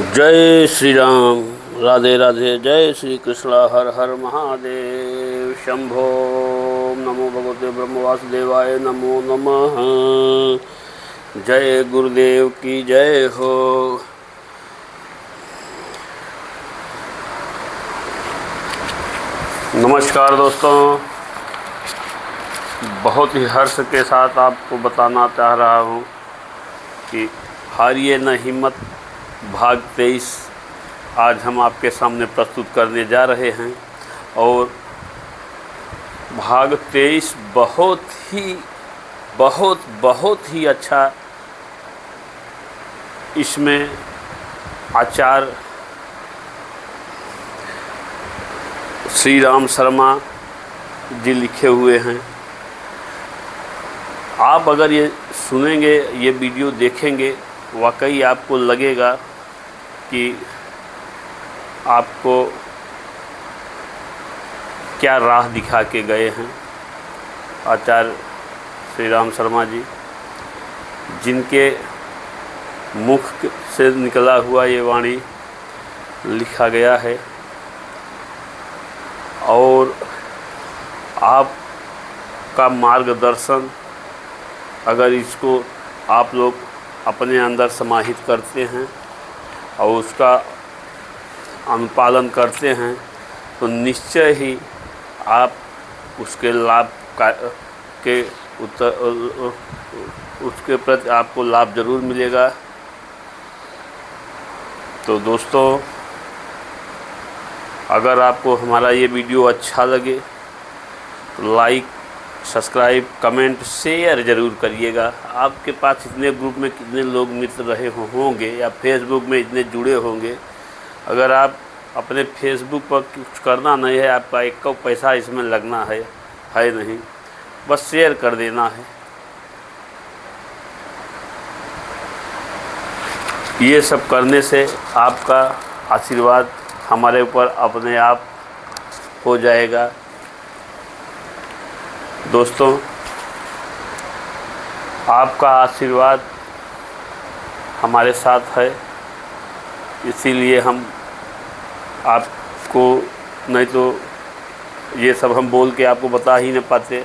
जय श्री राम। राधे राधे। जय श्री कृष्ण। हर हर महादेव। शंभो। नमो भगवते ब्रह्म वासुदेवाय नमो नमः। जय गुरुदेव की जय हो। नमस्कार दोस्तों, बहुत ही हर्ष के साथ आपको बताना चाह रहा हूँ कि हारिए न हिम्मत भाग 23 आज हम आपके सामने प्रस्तुत करने जा रहे हैं। और भाग 23 बहुत ही अच्छा। इसमें आचार्य श्री राम शर्मा जी लिखे हुए हैं। आप अगर ये सुनेंगे, ये वीडियो देखेंगे, वाकई आपको लगेगा कि आपको क्या राह दिखा के गए हैं आचार्य श्री राम शर्मा जी, जिनके मुख से निकला हुआ ये वाणी लिखा गया है। और आपका मार्गदर्शन अगर इसको आप लोग अपने अंदर समाहित करते हैं और उसका अनुपालन करते हैं तो निश्चय ही आप उसके लाभ का के उसके प्रति आपको लाभ ज़रूर मिलेगा। तो दोस्तों, अगर आपको हमारा ये वीडियो अच्छा लगे तो लाइक, सब्सक्राइब, कमेंट, शेयर ज़रूर करिएगा। आपके पास इतने ग्रुप में कितने लोग मित्र रहे होंगे या फेसबुक में इतने जुड़े होंगे। अगर आप अपने फेसबुक पर कुछ करना नहीं है, आपका एक का पैसा इसमें लगना है नहीं, बस शेयर कर देना है। ये सब करने से आपका आशीर्वाद हमारे ऊपर अपने आप हो जाएगा। दोस्तों, आपका आशीर्वाद हमारे साथ है, इसीलिए हम आपको, नहीं तो ये सब हम बोल के आपको बता ही नहीं पाते।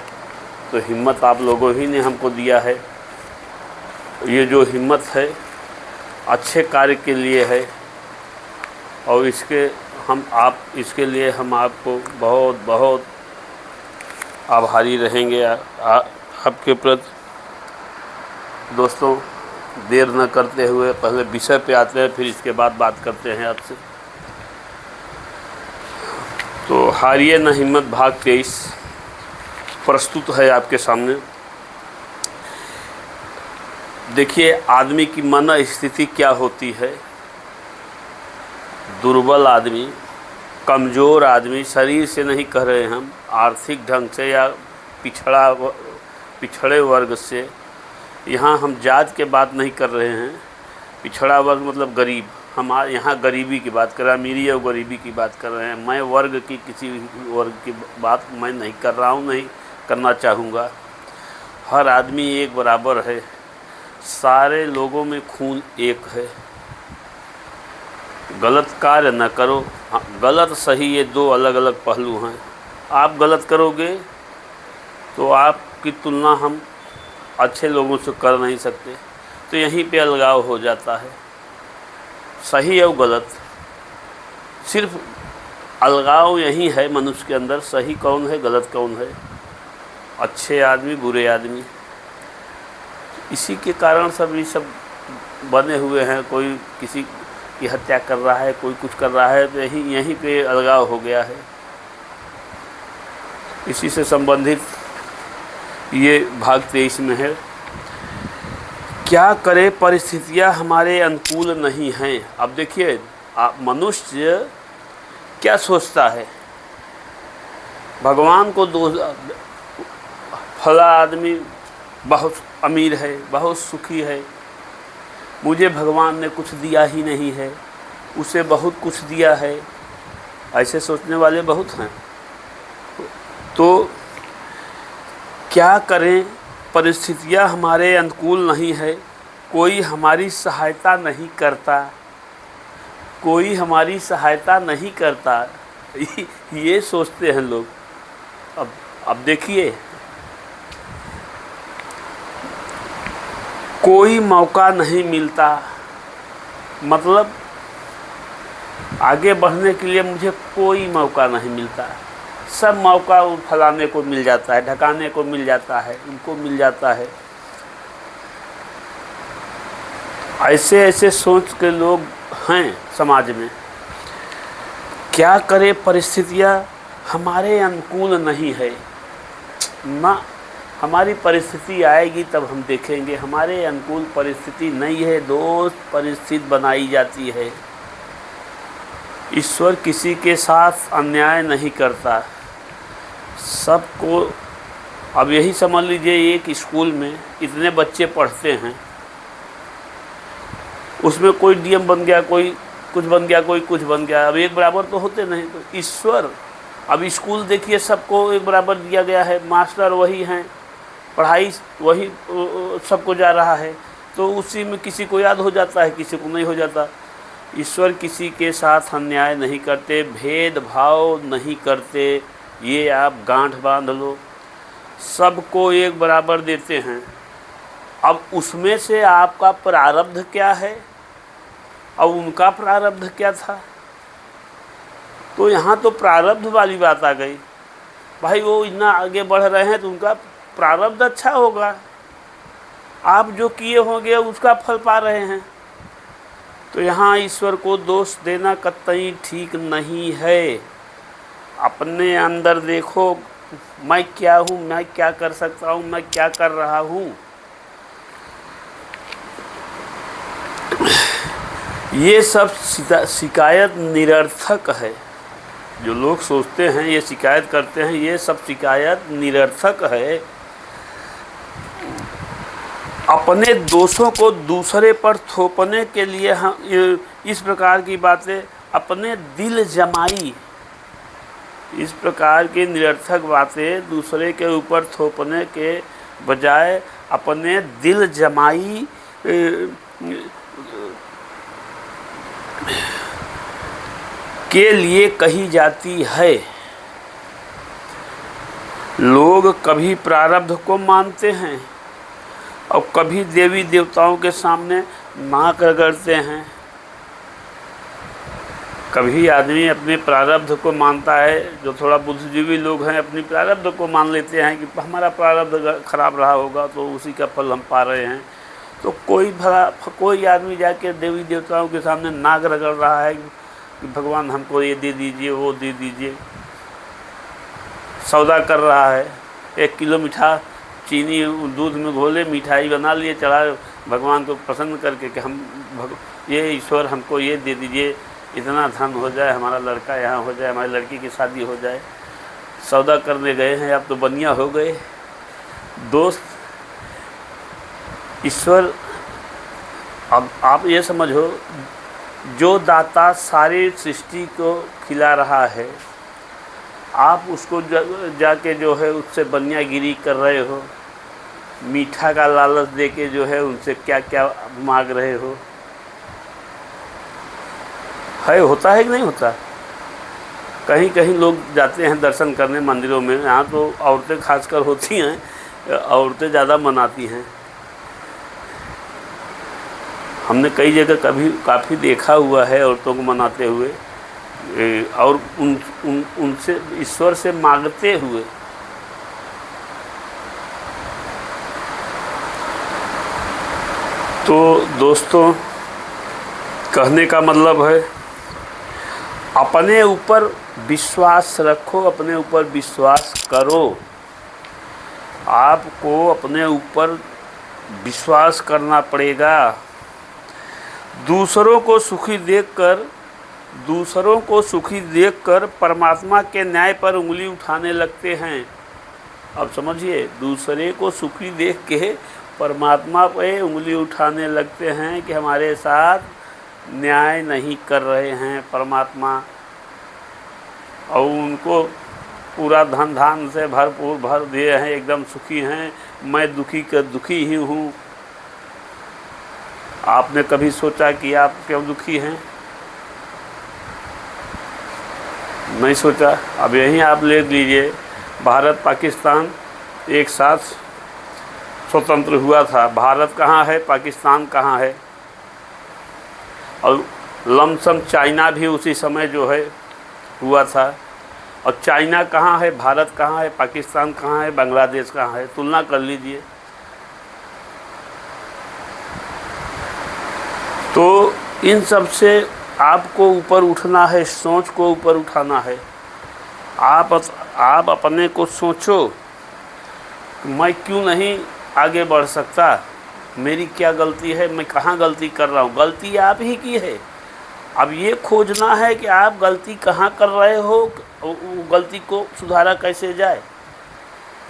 तो हिम्मत आप लोगों ही ने हमको दिया है। ये जो हिम्मत है अच्छे कार्य के लिए है और इसके लिए हम आपको बहुत बहुत आभारी रहेंगे आपके प्रति। दोस्तों, देर न करते हुए पहले विषय पे आते हैं, फिर इसके बाद बात करते हैं आपसे। तो हारिए न हिम्मत भाग 23 प्रस्तुत है आपके सामने। देखिए, आदमी की मन स्थिति क्या होती है। दुर्बल आदमी, कमज़ोर आदमी, शरीर से नहीं कह रहे हम, आर्थिक ढंग से या पिछड़े वर्ग से, यहाँ हम जात के बात नहीं कर रहे हैं। पिछड़ा वर्ग मतलब गरीब। हम यहाँ गरीबी की बात कर रहे हैं, अमीरी और गरीबी की बात कर रहे हैं। मैं वर्ग की, किसी वर्ग की बात मैं नहीं कर रहा हूँ, नहीं करना चाहूँगा। हर आदमी एक बराबर है, सारे लोगों में खून एक है। गलत कार्य न करो। गलत सही ये दो अलग अलग पहलू हैं। आप गलत करोगे तो आपकी तुलना हम अच्छे लोगों से कर नहीं सकते, तो यहीं पे अलगाव हो जाता है। सही और गलत, सिर्फ अलगाव यही है मनुष्य के अंदर। सही कौन है, गलत कौन है, अच्छे आदमी, बुरे आदमी। इसी के कारण ये सब बने हुए हैं। कोई किसी की हत्या कर रहा है, कोई कुछ कर रहा है, तो यहीं पे अलगाव हो गया है। इसी से संबंधित ये भाग 23 में है। क्या करे, परिस्थितियां हमारे अनुकूल नहीं हैं। अब देखिए, मनुष्य क्या सोचता है। भगवान को फला आदमी बहुत अमीर है, बहुत सुखी है, मुझे भगवान ने कुछ दिया ही नहीं है, उसे बहुत कुछ दिया है, ऐसे सोचने वाले बहुत हैं। तो क्या करें, परिस्थितियां हमारे अनुकूल नहीं है, कोई हमारी सहायता नहीं करता, कोई हमारी सहायता नहीं करता, ये सोचते हैं लोग। अब देखिए, कोई मौका नहीं मिलता, मतलब आगे बढ़ने के लिए मुझे कोई मौका नहीं मिलता। सब मौका फलाने को मिल जाता है, ढकाने को मिल जाता है, उनको मिल जाता है। ऐसे ऐसे सोच के लोग हैं समाज में। क्या करे, परिस्थितियाँ हमारे अनुकूल नहीं है ना। हमारी परिस्थिति आएगी तब हम देखेंगे। हमारे अनुकूल परिस्थिति नहीं है दोस्त, परिस्थिति बनाई जाती है। ईश्वर किसी के साथ अन्याय नहीं करता, सबको। अब यही समझ लीजिए, एक स्कूल में इतने बच्चे पढ़ते हैं, उसमें कोई डीएम बन गया, कोई कुछ बन गया, कोई कुछ बन गया। अब एक बराबर तो होते नहीं। तो ईश्वर, अब स्कूल देखिए, सबको एक बराबर दिया गया है, मास्टर वही हैं, पढ़ाई वही सबको जा रहा है, तो उसी में किसी को याद हो जाता है, किसी को नहीं हो जाता। ईश्वर किसी के साथ अन्याय नहीं करते, भेदभाव नहीं करते, ये आप गांठ बांध लो। सबको एक बराबर देते हैं। अब उसमें से आपका प्रारब्ध क्या है और उनका प्रारब्ध क्या था, तो यहाँ तो प्रारब्ध वाली बात आ गई। भाई वो इतना आगे बढ़ रहे हैं तो उनका प्रारब्ध अच्छा होगा, आप जो किए होंगे उसका फल पा रहे हैं। तो यहाँ ईश्वर को दोष देना कतई ठीक नहीं है। अपने अंदर देखो, मैं क्या हूँ, मैं क्या कर सकता हूँ, मैं क्या कर रहा हूँ। ये सब शिकायत निरर्थक है। जो लोग सोचते हैं, ये शिकायत करते हैं, ये सब शिकायत निरर्थक है। अपने दोषों को दूसरे पर थोपने के लिए हम इस प्रकार की बातें, अपने दिल जमाई, इस प्रकार की निरर्थक बातें दूसरे के ऊपर थोपने के बजाय अपने दिल जमाई के लिए कही जाती है। लोग कभी प्रारब्ध को मानते हैं और कभी देवी देवताओं के सामने नाक रगड़ते हैं। कभी आदमी अपने प्रारब्ध को मानता है, जो थोड़ा बुद्धिजीवी लोग हैं अपनी प्रारब्ध को मान लेते हैं कि हमारा प्रारब्ध खराब रहा होगा तो उसी का फल हम पा रहे हैं। तो कोई आदमी जाके देवी देवताओं के सामने नाक रगड़ रहा है कि भगवान हमको ये दे दीजिए, वो दे दीजिए। सौदा कर रहा है, 1 किलो मीठा चीनी दूध में घोले मिठाई बना लिए, चढ़ा भगवान को प्रसन्न करके कि हम ये ईश्वर हमको ये दे दीजिए, इतना धन हो जाए, हमारा लड़का यहाँ हो जाए, हमारी लड़की की शादी हो जाए। सौदा करने गए हैं, अब तो बनिया हो गए दोस्त। ईश्वर, अब आप ये समझो, जो दाता सारी सृष्टि को खिला रहा है, आप उसको जाके जो है उससे बनियागिरी कर रहे हो, मीठा का लालच देके जो है उनसे क्या क्या मांग रहे हो। है, होता है कि नहीं होता? कहीं कहीं लोग जाते हैं दर्शन करने मंदिरों में, यहाँ तो औरतें खासकर होती हैं, औरतें ज़्यादा मनाती हैं। हमने कई जगह काफ़ी देखा हुआ है औरतों को मनाते हुए, और उनसे ईश्वर से मांगते हुए। तो दोस्तों, कहने का मतलब है, अपने ऊपर विश्वास रखो, अपने ऊपर विश्वास करो। आपको अपने ऊपर विश्वास करना पड़ेगा। दूसरों को सुखी देखकर परमात्मा के न्याय पर उंगली उठाने लगते हैं। अब समझिए, दूसरे को सुखी देख के परमात्मा पे उंगली उठाने लगते हैं कि हमारे साथ न्याय नहीं कर रहे हैं परमात्मा, और उनको पूरा धन धान से भरपूर भर दिए हैं, एकदम सुखी हैं। मैं दुखी का दुखी ही हूँ। आपने कभी सोचा कि आप क्यों दुखी हैं? नहीं सोचा। अब यहीं आप ले लीजिए, भारत पाकिस्तान एक साथ स्वतंत्र हुआ था। भारत कहाँ है, पाकिस्तान कहाँ है, और लमसम चाइना भी उसी समय जो है हुआ था। और चाइना कहाँ है, भारत कहाँ है, पाकिस्तान कहाँ है, बांग्लादेश कहाँ है, तुलना कर लीजिए। तो इन सब से आपको ऊपर उठना है, सोच को ऊपर उठाना है। आप अपने को सोचो, मैं क्यों नहीं आगे बढ़ सकता, मेरी क्या गलती है, मैं कहाँ गलती कर रहा हूँ। गलती आप ही की है। अब ये खोजना है कि आप गलती कहाँ कर रहे हो, वो गलती को सुधारा कैसे जाए।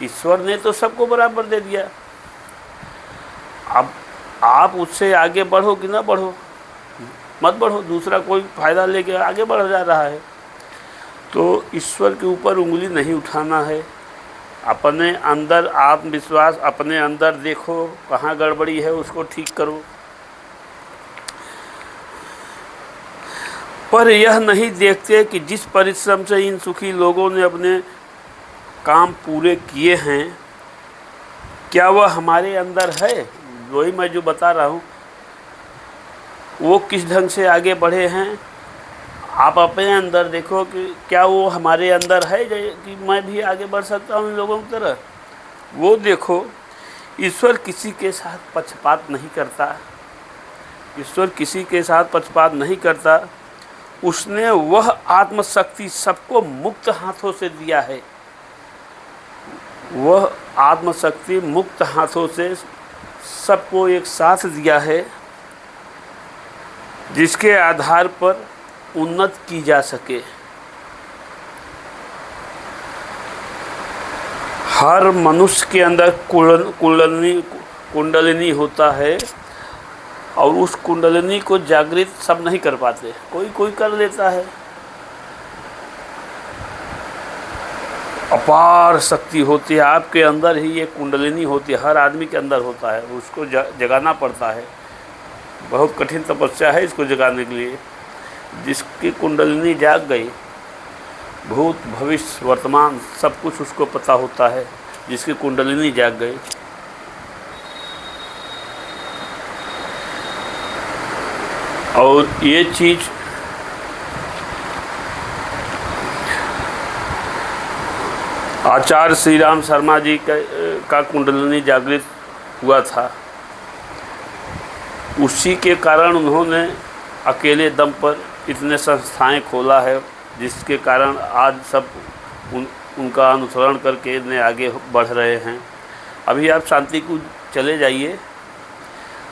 ईश्वर ने तो सबको बराबर दे दिया। अब आप उससे आगे बढ़ो कि ना बढ़ो, मत बढ़ो, दूसरा कोई फ़ायदा लेके आगे बढ़ जा रहा है। तो ईश्वर के ऊपर उंगली नहीं उठाना है। अपने अंदर आत्मविश्वास, अपने अंदर देखो कहाँ गड़बड़ी है, उसको ठीक करो। पर यह नहीं देखते कि जिस परिश्रम से इन सुखी लोगों ने अपने काम पूरे किए हैं, क्या वह हमारे अंदर है। वही मैं जो बता रहा हूँ, वो किस ढंग से आगे बढ़े हैं। आप अपने अंदर देखो कि क्या वो हमारे अंदर है कि मैं भी आगे बढ़ सकता हूँ इन लोगों की तरह। वो देखो, ईश्वर किसी के साथ पक्षपात नहीं करता। ईश्वर किसी के साथ पक्षपात नहीं करता। उसने वह आत्मशक्ति सबको मुक्त हाथों से दिया है। वह आत्मशक्ति मुक्त हाथों से सबको एक साथ दिया है, जिसके आधार पर उन्नत की जा सके। हर मनुष्य के अंदर कुंडलिनी होता है, और उस कुंडलिनी को जागृत सब नहीं कर पाते, कोई कोई कर लेता है। अपार शक्ति होती है आपके अंदर ही, ये कुंडलिनी होती है, हर आदमी के अंदर होता है। उसको जगाना पड़ता है। बहुत कठिन तपस्या है इसको जगाने के लिए। जिसकी कुंडलिनी जाग गई, भूत भविष्य वर्तमान सब कुछ उसको पता होता है, जिसकी कुंडलिनी जाग गई। और ये चीज़ आचार्य श्री राम शर्मा जी का कुंडलिनी जागृत हुआ था। उसी के कारण उन्होंने अकेले दम पर इतने संस्थाएं खोला है, जिसके कारण आज सब उनका अनुसरण करके इतने आगे बढ़ रहे हैं। अभी आप शांति को चले जाइए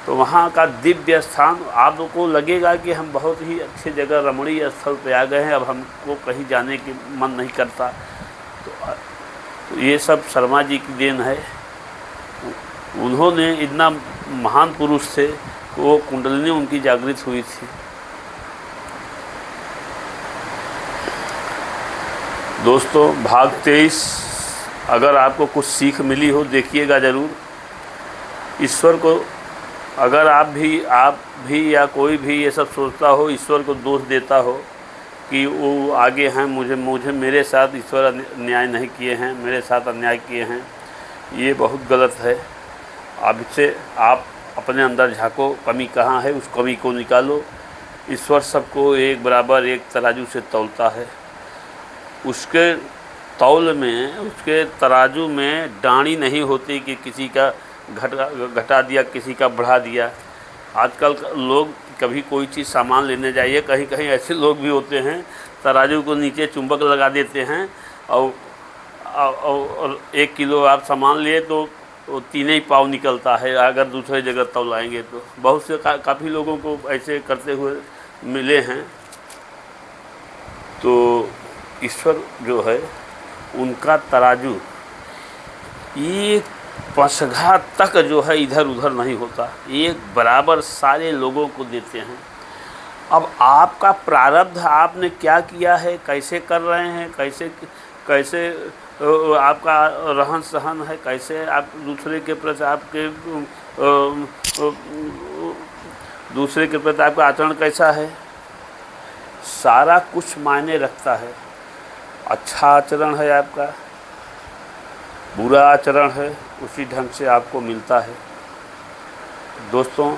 तो वहाँ का दिव्य स्थान आपको लगेगा कि हम बहुत ही अच्छी जगह, रमणीय स्थल पे आ गए हैं, अब हमको कहीं जाने की मन नहीं करता। तो ये सब शर्मा जी की देन है। उन्होंने इतना महान पुरुष थे, वो कुंडलिनी उनकी जागृत हुई थी। दोस्तों, भाग 23 अगर आपको कुछ सीख मिली हो, देखिएगा ज़रूर। ईश्वर को अगर आप भी या कोई भी ये सब सोचता हो, ईश्वर को दोष देता हो कि वो आगे हैं, मुझे मेरे साथ ईश्वर अन्याय नहीं किए हैं, मेरे साथ अन्याय किए हैं, ये बहुत गलत है। अब से आप अपने अंदर झाँको, कमी कहाँ है, उस कमी को निकालो। ईश्वर सबको एक बराबर एक तराजू से तौलता है। उसके तौल में, उसके तराजू में डाणी नहीं होती कि किसी का घटा दिया, किसी का बढ़ा दिया। आजकल लोग कभी कोई चीज़ सामान लेने जाइए, कहीं कहीं ऐसे लोग भी होते हैं, तराजू को नीचे चुंबक लगा देते हैं, और 1 किलो आप सामान लिए तो 3 ही पाव निकलता है, अगर दूसरे जगह तौलाएंगे तो। बहुत से काफ़ी लोगों को ऐसे करते हुए मिले हैं। तो ईश्वर जो है, उनका तराजू एक पसघा तक जो है इधर उधर नहीं होता, एक बराबर सारे लोगों को देते हैं। अब आपका प्रारब्ध, आपने क्या किया है, कैसे कर रहे हैं, कैसे आपका रहन सहन है, कैसे आप दूसरे के प्रति आपका आचरण कैसा है, सारा कुछ मायने रखता है। अच्छा आचरण है आपका, बुरा आचरण है, उसी ढंग से आपको मिलता है। दोस्तों,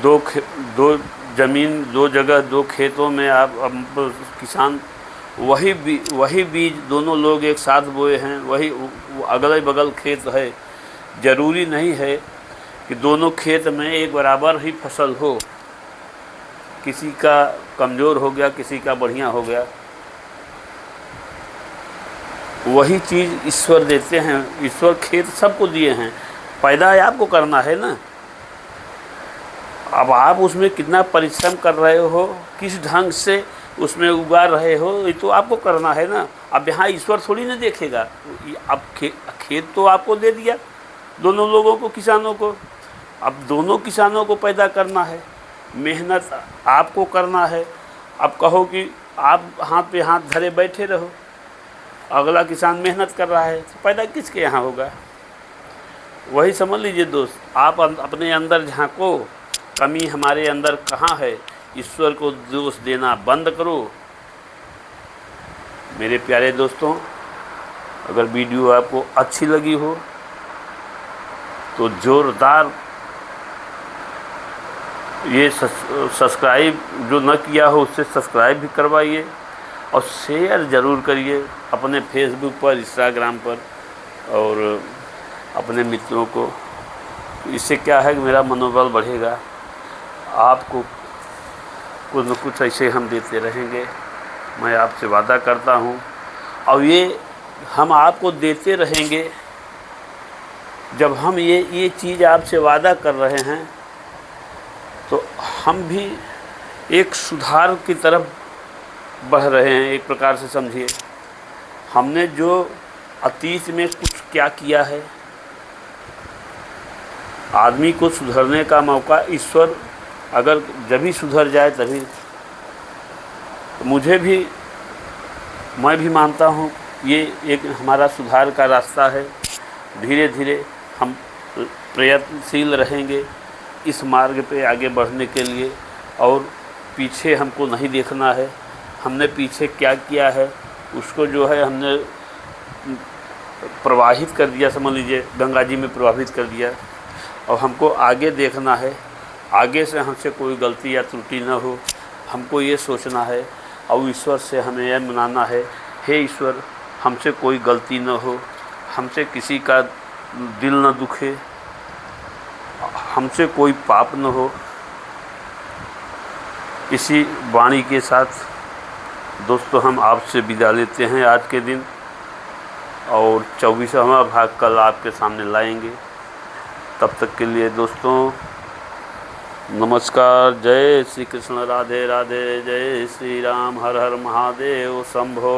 दो ज़मीन, दो जगह, दो खेतों में आप किसान वही बीज दोनों लोग एक साथ बोए हैं, वही अगल बगल खेत है। ज़रूरी नहीं है कि दोनों खेत में एक बराबर ही फसल हो, किसी का कमज़ोर हो गया, किसी का बढ़िया हो गया। वही चीज़ ईश्वर देते हैं। ईश्वर खेत सबको दिए हैं, पैदा आपको करना है ना। अब आप उसमें कितना परिश्रम कर रहे हो, किस ढंग से उसमें उगा रहे हो, ये तो आपको करना है ना। अब यहाँ ईश्वर थोड़ी ना देखेगा। अब खेत तो आपको दे दिया दोनों लोगों को, किसानों को। अब दोनों किसानों को पैदा करना है, मेहनत आपको करना है। अब कहो कि आप हाथ पे हाथ धरे बैठे रहो, अगला किसान मेहनत कर रहा है, तो पैदा किसके यहाँ होगा। वही समझ लीजिए दोस्त, आप अपने अंदर झांको, कमी हमारे अंदर कहाँ है, ईश्वर को दोष देना बंद करो। मेरे प्यारे दोस्तों, अगर वीडियो आपको अच्छी लगी हो तो ज़ोरदार ये सब्सक्राइब जो न किया हो उससे सब्सक्राइब भी करवाइए, और शेयर ज़रूर करिए अपने फेसबुक पर, इंस्टाग्राम पर, और अपने मित्रों को। इससे क्या है कि मेरा मनोबल बढ़ेगा। आपको कुछ न कुछ ऐसे हम देते रहेंगे, मैं आपसे वादा करता हूँ। और ये हम आपको देते रहेंगे। जब हम ये चीज़ आपसे वादा कर रहे हैं तो हम भी एक सुधार की तरफ बढ़ रहे हैं। एक प्रकार से समझिए, हमने जो अतीत में कुछ क्या किया है, आदमी को सुधरने का मौका ईश्वर अगर जब भी सुधर जाए तभी। मैं भी मानता हूँ ये एक हमारा सुधार का रास्ता है। धीरे धीरे हम प्रयत्नशील रहेंगे इस मार्ग पे आगे बढ़ने के लिए, और पीछे हमको नहीं देखना है। हमने पीछे क्या किया है उसको जो है हमने प्रवाहित कर दिया, समझ लीजिए गंगा जी में प्रवाहित कर दिया, और हमको आगे देखना है। आगे से हमसे कोई गलती या त्रुटि न हो, हमको ये सोचना है, और ईश्वर से हमें यह मनाना है, हे ईश्वर हमसे कोई गलती न हो, हमसे किसी का दिल न दुखे, हमसे कोई पाप न हो। इसी वाणी के साथ दोस्तों हम आपसे विदा लेते हैं आज के दिन, और 24वां भाग कल आपके सामने लाएंगे। तब तक के लिए दोस्तों नमस्कार। जय श्री कृष्ण, राधे राधे, जय श्री राम, हर हर महादेव, शंभो।